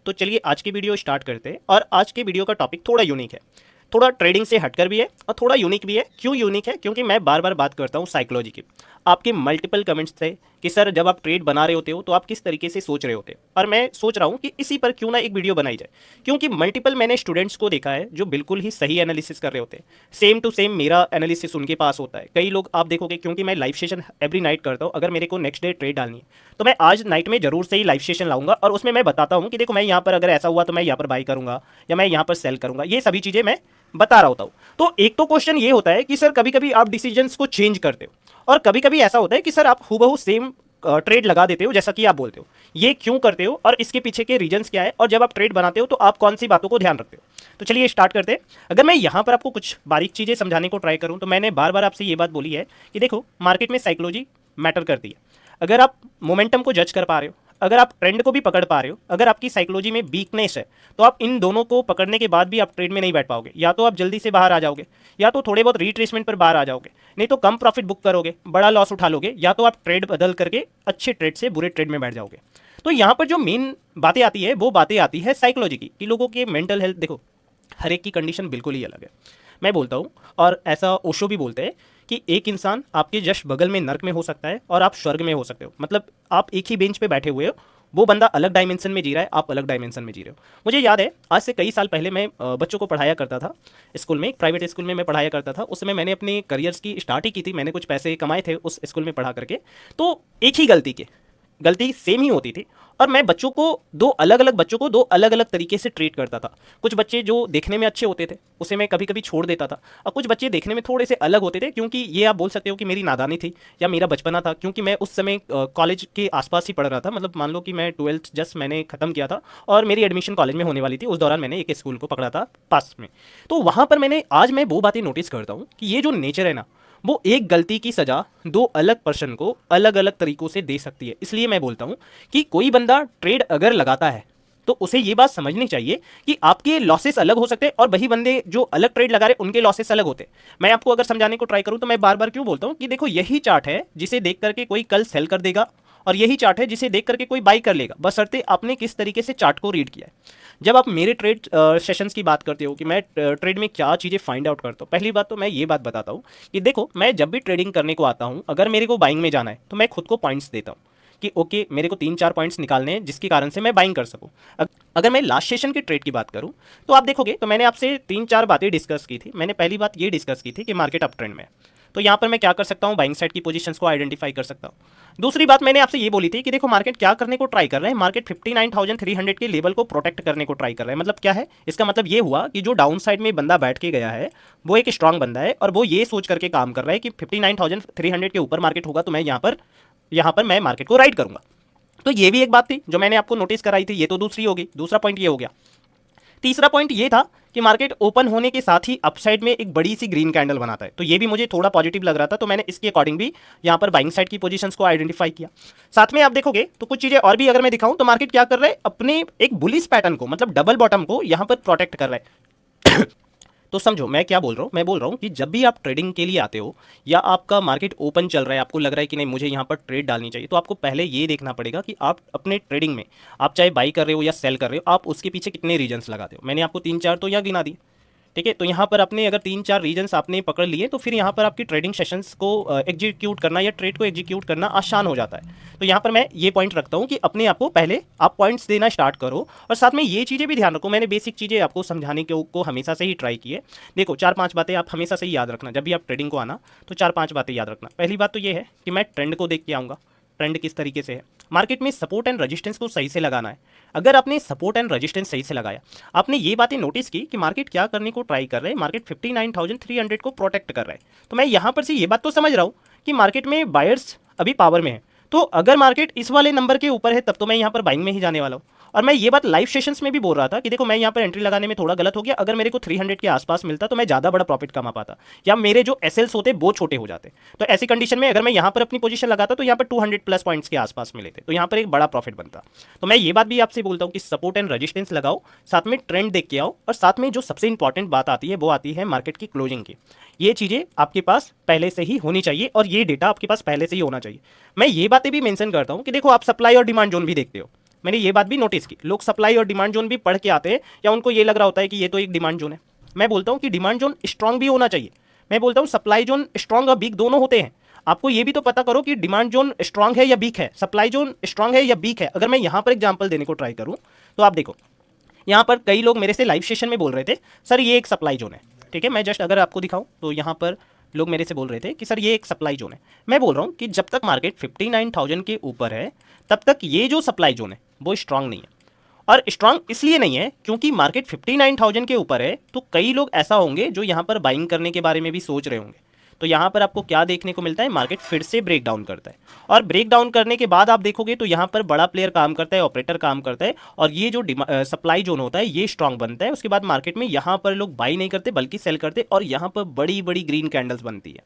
तो चलिए आज की वीडियो स्टार्ट करते हैं। और आज के वीडियो का टॉपिक थोड़ा यूनिक है, थोड़ा ट्रेडिंग से हटकर भी है और थोड़ा यूनिक भी है। क्यों यूनिक है? क्योंकि मैं बार बार बात करता हूँ साइकोलॉजी की। आपके मल्टीपल कमेंट्स थे कि सर जब आप ट्रेड बना रहे होते हो तो आप किस तरीके से सोच रहे होते हो, और मैं सोच रहा हूँ कि इसी पर क्यों ना एक वीडियो बनाई जाए। क्योंकि मल्टीपल मैंने स्टूडेंट्स को देखा है जो बिल्कुल ही सही एनालिसिस कर रहे होते हैं, सेम टू सेम मेरा एनालिसिस उनके पास होता है। कई लोग आप देखोगे, क्योंकि मैं लाइव सेशन एवरी नाइट करता हूँ, अगर मेरे को नेक्स्ट डे ट्रेड डालनी है तो मैं आज नाइट में जरूर से ही लाइव सेशन लाऊंगा और उसमें मैं बताता हूँ कि देखो मैं यहाँ पर अगर ऐसा हुआ तो मैं यहाँ पर बाई करूंगा या मैं यहाँ पर सेल करूंगा। ये सभी चीज़ें मैं बता रहा होता हूँ। तो एक तो क्वेश्चन ये होता है कि सर कभी कभी आप डिसीजंस को चेंज करते हो और कभी कभी ऐसा होता है कि सर आप हूबहू सेम ट्रेड लगा देते हो जैसा कि आप बोलते हो। ये क्यों करते हो और इसके पीछे के रीजंस क्या है, और जब आप ट्रेड बनाते हो तो आप कौन सी बातों को ध्यान रखते हो। तो चलिए स्टार्ट करते हैं। अगर मैं यहाँ पर आपको कुछ बारीक चीज़ें समझाने को ट्राई करूँ तो मैंने बार बार आपसे ये बात बोली है कि देखो मार्केट में साइकोलॉजी मैटर करती है। अगर आप मोमेंटम को जज कर पा रहे हो, अगर आप ट्रेंड को भी पकड़ पा रहे हो, अगर आपकी साइकोलॉजी में वीकनेस है तो आप इन दोनों को पकड़ने के बाद भी आप ट्रेड में नहीं बैठ पाओगे। या तो आप जल्दी से बाहर आ जाओगे, या तो थोड़े बहुत रिट्रेसमेंट पर बाहर आ जाओगे, नहीं तो कम प्रॉफिट बुक करोगे, बड़ा लॉस उठा लोगे, या तो आप ट्रेड बदल करके अच्छे ट्रेड से बुरे ट्रेड में बैठ जाओगे। तो यहाँ पर जो मेन बातें आती है वो बातें आती है साइकोलॉजी की, कि लोगों के मेंटल हेल्थ देखो हर एक की कंडीशन बिल्कुल ही अलग है। मैं बोलता हूँ, और ऐसा ओशो भी बोलते हैं कि एक इंसान आपके जस्ट बगल में नर्क में हो सकता है और आप स्वर्ग में हो सकते हो। मतलब आप एक ही बेंच पे बैठे हुए हो, वो बंदा अलग डायमेंशन में जी रहा है, आप अलग डायमेंशन में जी रहे हो। मुझे याद है आज से कई साल पहले मैं बच्चों को पढ़ाया करता था स्कूल में, एक प्राइवेट स्कूल में मैं पढ़ाया करता था। उस समय मैंने अपने करियर्स की स्टार्ट ही की थी, मैंने कुछ पैसे कमाए थे उस स्कूल में पढ़ा करके। तो एक ही गलती सेम ही होती थी, और मैं बच्चों को दो अलग अलग तरीके से ट्रीट करता था। कुछ बच्चे जो देखने में अच्छे होते थे उसे मैं कभी कभी छोड़ देता था, और कुछ बच्चे देखने में थोड़े से अलग होते थे, क्योंकि ये आप बोल सकते हो कि मेरी नादानी थी या मेरा बचपना था। क्योंकि मैं उस समय कॉलेज के आसपास ही पढ़ रहा था, मतलब मान लो कि मैं 12th जस्ट मैंने खत्म किया था और मेरी एडमिशन कॉलेज में होने वाली थी। उस दौरान मैंने एक स्कूल को पकड़ा था पास में। तो वहाँ पर आज मैं वो बातें नोटिस करता हूँ कि ये जो नेचर है ना, वो एक गलती की सजा दो अलग पर्सन को अलग अलग तरीकों से दे सकती है। इसलिए मैं बोलता हूं कि कोई बंदा ट्रेड अगर लगाता है तो उसे ये बात समझनी चाहिए कि आपके लॉसेस अलग हो सकते हैं और वही बंदे जो अलग ट्रेड लगा रहे उनके लॉसेस अलग होते हैं। मैं आपको अगर समझाने को ट्राई करूं तो मैं बार बार क्यों बोलता हूं कि देखो यही चार्ट है जिसे देख करके कोई कल सेल कर देगा, और यही चार्ट है जिसे देख करके कोई बाई कर लेगा, बशर्ते आपने किस तरीके से चार्ट को रीड किया है। जब आप मेरे ट्रेड सेशंस की बात करते हो कि मैं ट्रेड में क्या चीज़ें फाइंड आउट करता हूँ, पहली बात तो मैं ये बात बताता हूँ कि देखो मैं जब भी ट्रेडिंग करने को आता हूँ, अगर मेरे को बाइंग में जाना है तो मैं खुद को पॉइंट्स देता हूँ कि ओके मेरे को 3-4 पॉइंट्स निकालने हैं जिसके कारण से मैं बाइंग कर सकूं। अगर मैं लास्ट सेशन के ट्रेड की बात करूं तो आप देखोगे तो मैंने आपसे 3-4 बातें डिस्कस की थी। मैंने पहली बात ये डिस्कस की थी कि मार्केट अप ट्रेंड में है, तो यहाँ पर मैं क्या कर सकता हूँ, बाइंग साइड की पोजीशंस को आइडेंटिफाई कर सकता हूँ। दूसरी बात मैंने आपसे ये बोली थी कि देखो मार्केट क्या करने को ट्राई कर रहे हैं, मार्केट 59,300 के लेवल को प्रोटेक्ट करने को ट्राई कर रहे हैं। मतलब क्या है इसका मतलब, ये हुआ कि जो डाउन साइड में बंदा बैठ के गया है वो एक स्ट्रांग बंदा है, और वो ये सोच करके काम कर रहा है कि 59,300 के ऊपर मार्केट होगा तो मैं यहाँ पर मैं मार्केट को राइड करूंगा। तो ये भी एक बात थी जो मैंने आपको नोटिस कराई थी। ये तो दूसरी होगी, दूसरा पॉइंट ये हो गया। तीसरा पॉइंट ये था कि मार्केट ओपन होने के साथ ही अपसाइड में एक बड़ी सी ग्रीन कैंडल बनाता है, तो ये भी मुझे थोड़ा पॉजिटिव लग रहा था, तो मैंने इसके अकॉर्डिंग भी यहाँ पर बाइंग साइड की पोजीशंस को आइडेंटिफाई किया। साथ में आप देखोगे तो कुछ चीजें और भी अगर मैं दिखाऊं तो मार्केट क्या कर रहा है, अपने एक बुलिश पैटर्न को, मतलब डबल बॉटम को यहाँ पर प्रोटेक्ट कर रहा है। तो समझो मैं क्या बोल रहा हूँ, मैं बोल रहा हूँ कि जब भी आप ट्रेडिंग के लिए आते हो या आपका मार्केट ओपन चल रहा है, आपको लग रहा है कि नहीं मुझे यहाँ पर ट्रेड डालनी चाहिए, तो आपको पहले ये देखना पड़ेगा कि आप अपने ट्रेडिंग में, आप चाहे बाई कर रहे हो या सेल कर रहे हो, आप उसके पीछे कितने रीजंस लगाते हो। मैंने आपको 3-4 तो यहाँ गिना दी, ठीक है। तो यहाँ पर अपने अगर 3-4 रीजन्स आपने पकड़ लिए तो फिर यहाँ पर आपकी ट्रेडिंग सेशंस को एग्जीक्यूट करना या ट्रेड को एग्जीक्यूट करना आसान हो जाता है। तो यहाँ पर मैं ये पॉइंट रखता हूँ कि अपने आप को पहले आप पॉइंट्स देना स्टार्ट करो, और साथ में ये चीज़ें भी ध्यान रखो। मैंने बेसिक चीज़ें आपको समझाने को हमेशा से ही ट्राई की है। देखो 4-5 बातें आप हमेशा से ही याद रखना, जब भी आप ट्रेडिंग को आना तो 4-5 बातें याद रखना। पहली बात तो ये है कि मैं ट्रेंड को देख के आऊँगा, ट्रेंड किस तरीके से है, मार्केट में सपोर्ट एंड रेजिस्टेंस को सही से लगाना है। अगर आपने सपोर्ट एंड रेजिस्टेंस सही से लगाया, आपने ये बातें नोटिस की कि मार्केट क्या करने को ट्राई कर रहे हैं, मार्केट 59,300 को प्रोटेक्ट कर रहा है, तो मैं यहाँ पर से ये बात तो समझ रहा हूँ कि मार्केट में बायर्स अभी पावर में है। तो अगर मार्केट इस वाले नंबर के ऊपर है तब तो मैं यहाँ पर बाइंग में ही जाने वाला हूँ। और मैं ये बात लाइव सेशंस में भी बोल रहा था कि देखो मैं यहाँ पर एंट्री लगाने में थोड़ा गलत हो गया, अगर मेरे को 300 के आसपास मिलता तो मैं ज़्यादा बड़ा प्रॉफिट कमा पाता, या मेरे जो एसएल्स होते वो छोटे हो जाते। तो ऐसी कंडीशन में अगर मैं यहाँ पर अपनी पोजीशन लगाता तो यहाँ पर 200 प्लस पॉइंट्स के आसपास मिले थे, तो यहाँ पर एक बड़ा प्रॉफिट बनता। तो मैं ये बात भी आपसे बोलता हूँ कि सपोर्ट एंड रेजिस्टेंस लगाओ, साथ में ट्रेंड देख के आओ, और साथ में जो सबसे इंपॉर्टेंट बात आती है वो आती है मार्केट की क्लोजिंग की। ये चीज़ें आपके पास पहले से ही होनी चाहिए और ये डेटा आपके पास पहले से ही होना चाहिए। मैं ये बातें भी मेंशन करता हूँ कि देखो आप सप्लाई और डिमांड जोन भी देखते हो, मैंने ये बात भी नोटिस की, लोग सप्लाई और डिमांड जोन भी पढ़ के आते हैं या उनको ये लग रहा होता है कि ये तो एक डिमांड जोन है। मैं बोलता हूँ कि डिमांड जोन स्ट्रांग भी होना चाहिए, मैं बोलता हूँ सप्लाई जोन स्ट्रांग और वीक दोनों होते हैं। आपको ये भी तो पता करो कि डिमांड जोन स्ट्रांग है या वीक है, सप्लाई जोन स्ट्रांग है या वीक है। अगर मैं यहाँ पर एग्जांपल देने को ट्राई करूँ तो आप देखो, यहाँ पर कई लोग मेरे से लाइव सेशन में बोल रहे थे सर ये एक सप्लाई जोन है, ठीक है। मैं जस्ट अगर आपको दिखाऊं तो यहाँ पर लोग मेरे से बोल रहे थे कि सर ये एक सप्लाई जोन है। मैं बोल रहा हूँ कि जब तक मार्केट 59,000 के ऊपर है तब तक ये जो सप्लाई जोन है वो स्ट्रांग नहीं है। और स्ट्रांग इसलिए नहीं है क्योंकि मार्केट 59,000 के ऊपर है, तो कई लोग ऐसा होंगे जो यहाँ पर बाइंग करने के बारे में भी सोच रहे होंगे। तो यहाँ पर आपको क्या देखने को मिलता है, मार्केट फिर से ब्रेक डाउन करता है, और ब्रेक डाउन करने के बाद आप देखोगे तो यहाँ पर बड़ा प्लेयर काम करता है, ऑपरेटर काम करता है, और ये जो सप्लाई जोन होता है ये स्ट्रांग बनता है। उसके बाद मार्केट में यहाँ पर लोग बाई नहीं करते बल्कि सेल करते, और यहाँ पर बड़ी बड़ी ग्रीन कैंडल्स बनती है।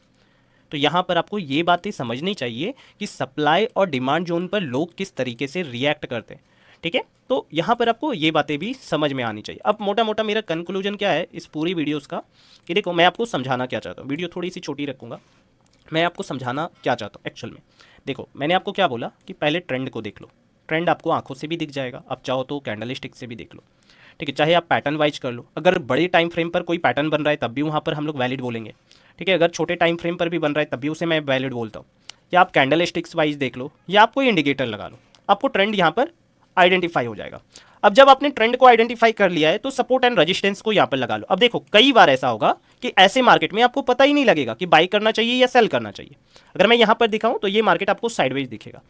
तो यहाँ पर आपको ये बातें समझनी चाहिए कि सप्लाई और डिमांड जोन पर लोग किस तरीके से रिएक्ट करते हैं, ठीक है। तो यहाँ पर आपको ये बातें भी समझ में आनी चाहिए। अब मोटा मोटा मेरा कंक्लूजन क्या है इस पूरी वीडियोस का, कि देखो मैं आपको समझाना क्या चाहता हूँ, वीडियो थोड़ी सी छोटी रखूँगा, मैं आपको समझाना क्या चाहता हूँ एक्चुअल में। देखो मैंने आपको क्या बोला कि पहले ट्रेंड को देख लो, ट्रेंड आपको आंखों से भी दिख जाएगा, आप चाहो तो कैंडल स्टिक से भी देख लो, ठीक है। चाहे आप पैटर्न वाइज कर लो, अगर बड़े टाइम फ्रेम पर कोई पैटर्न बन रहा है तब भी वहाँ पर हम लोग वैलिड बोलेंगे, ठीक है। अगर छोटे टाइम फ्रेम पर भी बन रहा है तब भी उसे मैं वैलिड बोलता हूँ। या आप कैंडल स्टिक्स वाइज देख लो, या आप कोई इंडिकेटर लगा लो, आपको ट्रेंड यहाँ पर आइडेंटिफाई हो जाएगा। अब जब आपने ट्रेंड को आइडेंटिफाई कर लिया है तो सपोर्ट एंड रेजिस्टेंस को यहाँ पर लगा लो। अब देखो कई बार ऐसा होगा कि ऐसे मार्केट में आपको पता ही नहीं लगेगा कि बाई करना चाहिए या सेल करना चाहिए। अगर मैं यहाँ पर दिखाऊं तो ये मार्केट आपको साइडवेज दिखेगा।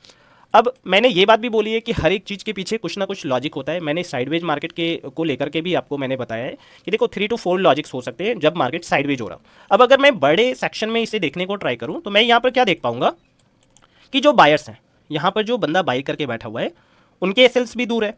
अब मैंने ये बात भी बोली है कि हर एक चीज़ के पीछे कुछ ना कुछ लॉजिक होता है। मैंने साइडवेज मार्केट के को लेकर के भी आपको मैंने बताया है कि देखो 3 to 4 लॉजिक्स हो सकते हैं जब मार्केट साइडवेज हो रहा हो। अब अगर मैं बड़े सेक्शन में इसे देखने को ट्राई करूँ तो मैं यहाँ पर क्या देख पाऊंगा कि जो बायर्स हैं, यहाँ पर जो बंदा बाई करके बैठा हुआ है उनके एसएल्स भी दूर है,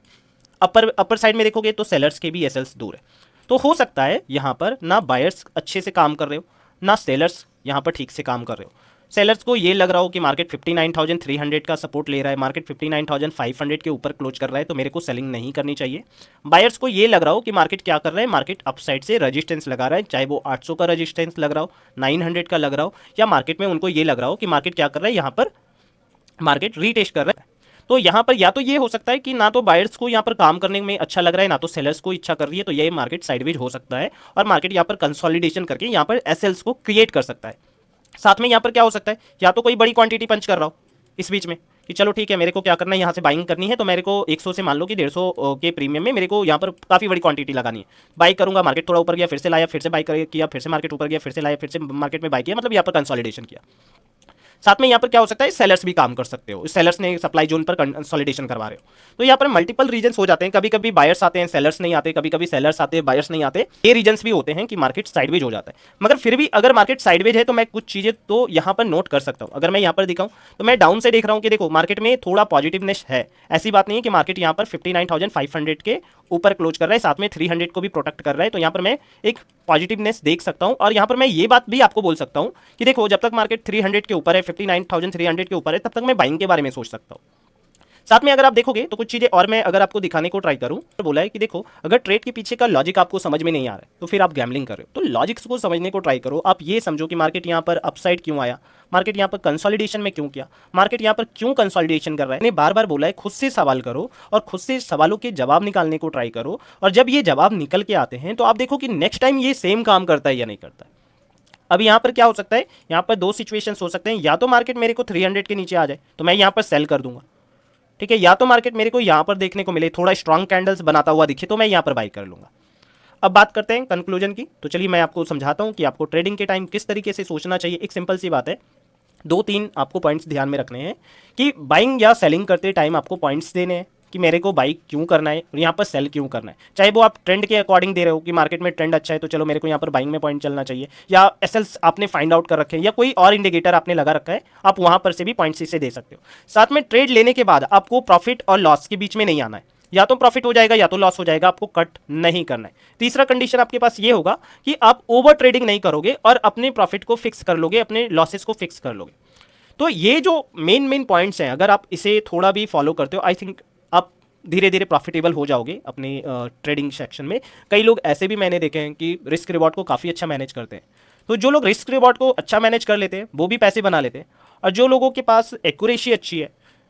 अपर साइड में देखोगे तो सेलर्स के भी एसएल्स दूर है। तो हो सकता है यहाँ पर ना बायर्स अच्छे से काम कर रहे हो, ना सेलर्स यहाँ पर ठीक से काम कर रहे हो। सेलर्स को ये लग रहा हो कि मार्केट 59,300 का सपोर्ट ले रहा है, मार्केट 59,500 के ऊपर क्लोज कर रहा है, तो मेरे को सेलिंग नहीं करनी चाहिए। बायर्स को ये लग रहा हो कि मार्केट क्या कर रहा है, मार्केट अप साइड से रजिस्टेंस लगा रहा है, चाहे वो 800 का रजिस्टेंस लग रहा हो, 900 का लग रहा हो, या मार्केट में उनको ये लग रहा हो कि मार्केट क्या कर रहा है, यहाँ पर मार्केट रीटेस्ट कर रहा है। तो यहाँ पर या तो ये हो सकता है कि ना तो बायर्स को यहाँ पर काम करने में अच्छा लग रहा है, ना तो सेलर्स को इच्छा कर रही है, तो ये मार्केट साइडवेज हो सकता है और मार्केट यहाँ पर कंसोलिडेशन करके यहाँ पर एसएल्स को क्रिएट कर सकता है। साथ में यहाँ पर क्या हो सकता है, या तो कोई बड़ी क्वांटिटी पंच कर रहा हो इस बीच में कि चलो ठीक है मेरे को क्या करना है, यहाँ से बाइंग करनी है, तो मेरे को 100 से मान लो कि 150 के प्रीमियम में मेरे को यहाँ पर काफ़ी बड़ी क्वांटिटी लगानी है। बाई करूँगा, मार्केट थोड़ा ऊपर गया फिर से लाया, फिर से बाई किया, फिर से मार्केट ऊपर गया फिर से लाया, फिर से मार्केट में बाई किया, मतलब यहाँ पर कंसोलिडेशन किया। साथ में यहाँ पर क्या हो सकता है, सेलर्स भी काम कर सकते हो, सेलर्स ने सप्लाई जोन पर कंसोलिडेशन करवा रहे हो, तो यहाँ पर मल्टीपल रीजंस हो जाते हैं। कभी कभी बायर्स आते हैं सेलर्स नहीं आते, कभी कभी सेलर्स आते हैं बायर्स नहीं आते, ये रीजंस भी होते हैं कि मार्केट साइडवेज हो जाता है। मगर फिर भी अगर मार्केट साइडवेज है तो मैं कुछ चीज़ें तो यहाँ पर नोट कर सकता हूँ। अगर मैं यहाँ पर दिखाऊँ तो मैं डाउन से देख रहा हूँ कि देखो मार्केट में थोड़ा पॉजिटिवनेस है, ऐसी बात नहीं है कि मार्केट यहाँ पर 59,500 के ऊपर क्लोज कर रहा है, साथ में 300 को भी प्रोटेक्ट कर रहा है, तो यहाँ पर मैं एक पॉजिटिवनेस देख सकता हूँ। और यहाँ पर मैं ये बात भी आपको बोल सकता हूँ कि देखो जब तक मार्केट 300 के ऊपर है, 59,300 के ऊपर है, तब तक मैं बाइंग के बारे में सोच सकता हूँ। साथ में अगर आप देखोगे तो कुछ चीज़ें और मैं अगर आपको दिखाने को ट्राई करूं तो बोला है कि देखो अगर ट्रेड के पीछे का लॉजिक आपको समझ में नहीं आ रहा है तो फिर आप गैम्बलिंग कर रहे हो। तो लॉजिक्स को समझने को ट्राई करो। आप ये समझो कि मार्केट यहाँ पर अपसाइड क्यों आया, मार्केट यहाँ पर कंसोलिडेशन में क्यों किया, मार्केट यहाँ पर क्यों कंसोलिडेशन कर रहा है। मैंने बार बार बोला है खुद से सवाल करो और खुद से सवालों के जवाब निकालने को ट्राई करो, और जब ये जवाब निकल के आते हैं तो आप देखो कि नेक्स्ट टाइम ये सेम काम करता है या नहीं करता है। अब यहाँ पर क्या हो सकता है, यहाँ पर दो सिचुएशंस हो सकते हैं, या तो मार्केट मेरे को 300 के नीचे आ जाए तो मैं यहाँ पर सेल कर दूंगा, ठीक है, या तो मार्केट मेरे को यहाँ पर देखने को मिले थोड़ा स्ट्रांग कैंडल्स बनाता हुआ दिखे तो मैं यहाँ पर बाई कर लूँगा। अब बात करते हैं कंक्लूजन की, तो चलिए मैं आपको समझाता हूँ कि आपको ट्रेडिंग के टाइम किस तरीके से सोचना चाहिए। एक सिंपल सी बात है, 2-3 आपको पॉइंट्स ध्यान में रखने हैं कि बाइंग या सेलिंग करते टाइम आपको पॉइंट्स देने हैं कि मेरे को बाई क्यों करना है और यहाँ पर सेल क्यों करना है। चाहे वो आप ट्रेंड के अकॉर्डिंग दे रहे हो कि मार्केट में ट्रेंड अच्छा है तो चलो मेरे को यहाँ पर बाइंग में पॉइंट चलना चाहिए, या एसएल्स आपने फाइंड आउट कर रखे हैं या कोई और इंडिकेटर आपने लगा रखा है, आप वहाँ पर से भी पॉइंट्स इसे दे सकते हो। साथ में ट्रेड लेने के बाद आपको प्रॉफिट और लॉस के बीच में नहीं आना है, या तो प्रॉफिट हो जाएगा या तो लॉस हो जाएगा, आपको कट नहीं करना है। तीसरा कंडीशन आपके पास ये होगा कि आप ओवर ट्रेडिंग नहीं करोगे और अपने प्रॉफिट को फिक्स कर लोगे, अपने लॉसेस को फिक्स कर लोगे। तो ये जो मेन पॉइंट्स हैं अगर आप इसे थोड़ा भी फॉलो करते हो, आई थिंक आप धीरे धीरे प्रॉफिटेबल हो जाओगे अपनी ट्रेडिंग सेक्शन में। कई लोग ऐसे भी मैंने देखे हैं कि रिस्क रिवॉर्ड को काफ़ी अच्छा मैनेज करते हैं। तो जो लोग रिस्क रिवॉर्ड को अच्छा मैनेज कर लेते हैं वो भी पैसे बना लेते हैं, और जो लोगों के पास एक्यूरेसी अच्छी है,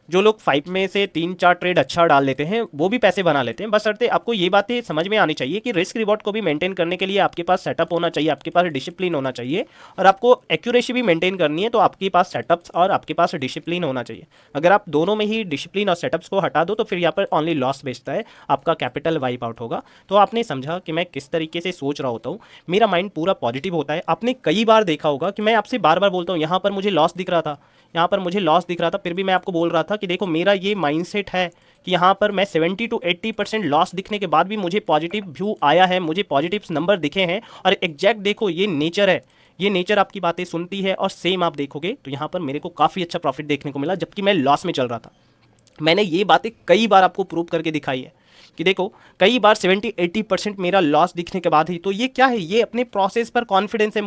जो लोग 5 में से 3-4 ट्रेड अच्छा डाल लेते हैं वो भी पैसे बना लेते हैं। बशर्ते आपको ये बातें समझ में आनी चाहिए कि रिस्क रिवॉर्ड को भी मेंटेन करने के लिए आपके पास सेटअप होना चाहिए, आपके पास डिसिप्लिन होना चाहिए, और आपको एक्यूरेसी भी मेंटेन करनी है तो आपके पास सेटअप्स और आपके पास डिसिप्लिन होना चाहिए। अगर आप दोनों में ही डिसिप्लिन और सेटअप्स को हटा दो तो फिर यहाँ पर ओनली लॉस बेचता है, आपका कैपिटल वाइप आउट होगा। तो आपने समझा कि मैं किस तरीके से सोच रहा होता हूँ, मेरा माइंड पूरा पॉजिटिव होता है। आपने कई बार देखा होगा कि मैं आपसे बार बार बोलता हूँ यहाँ पर मुझे लॉस दिख रहा था, यहाँ पर मुझे लॉस दिख रहा था, फिर भी मैं आपको बोल रहा था कि देखो मेरा ये माइंडसेट है कि यहाँ पर मैं 70 to 80% लॉस दिखने के बाद भी मुझे पॉजिटिव व्यू आया है, मुझे पॉजिटिव नंबर दिखे हैं। और एग्जैक्ट देखो ये नेचर है, ये नेचर आपकी बातें सुनती है और सेम आप देखोगे तो यहाँ पर मेरे को काफ़ी अच्छा प्रॉफिट देखने को मिला जबकि मैं लॉस में चल रहा था। मैंने ये बातें कई बार आपको प्रूव करके दिखाई है कि देखो कई बार 70-80% मेरा लॉस दिखने के बाद ही, तो ये क्या है, ये अपने प्रोसेस पर कॉन्फिडेंस है,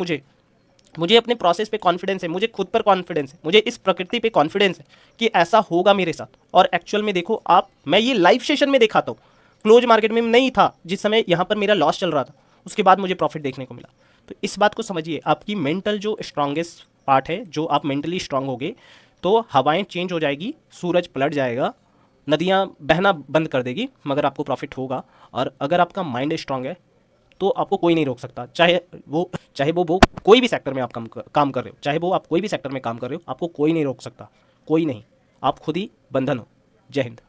मुझे अपने प्रोसेस पे कॉन्फिडेंस है, मुझे खुद पर कॉन्फिडेंस है, मुझे इस प्रकृति पे कॉन्फिडेंस है कि ऐसा होगा मेरे साथ। और एक्चुअल में देखो आप, मैं ये लाइव सेशन में दिखाता हूँ, क्लोज मार्केट में नहीं था जिस समय यहाँ पर मेरा लॉस चल रहा था, उसके बाद मुझे प्रॉफिट देखने को मिला। तो इस बात को समझिए, आपकी मेंटल जो स्ट्रांगेस्ट पार्ट है, जो आप मेंटली स्ट्रांग होगे तो हवाएं चेंज हो जाएगी, सूरज पलट जाएगा, नदियाँ बहना बंद कर देगी, मगर आपको प्रॉफिट होगा। और अगर आपका माइंड स्ट्रांग है तो आपको कोई नहीं रोक सकता, चाहे वो कोई भी सेक्टर में आप काम कर रहे हो, चाहे वो आप कोई भी सेक्टर में काम कर रहे हो, आपको कोई नहीं रोक सकता, कोई नहीं। आप खुद ही बंधन हो। जय हिंद।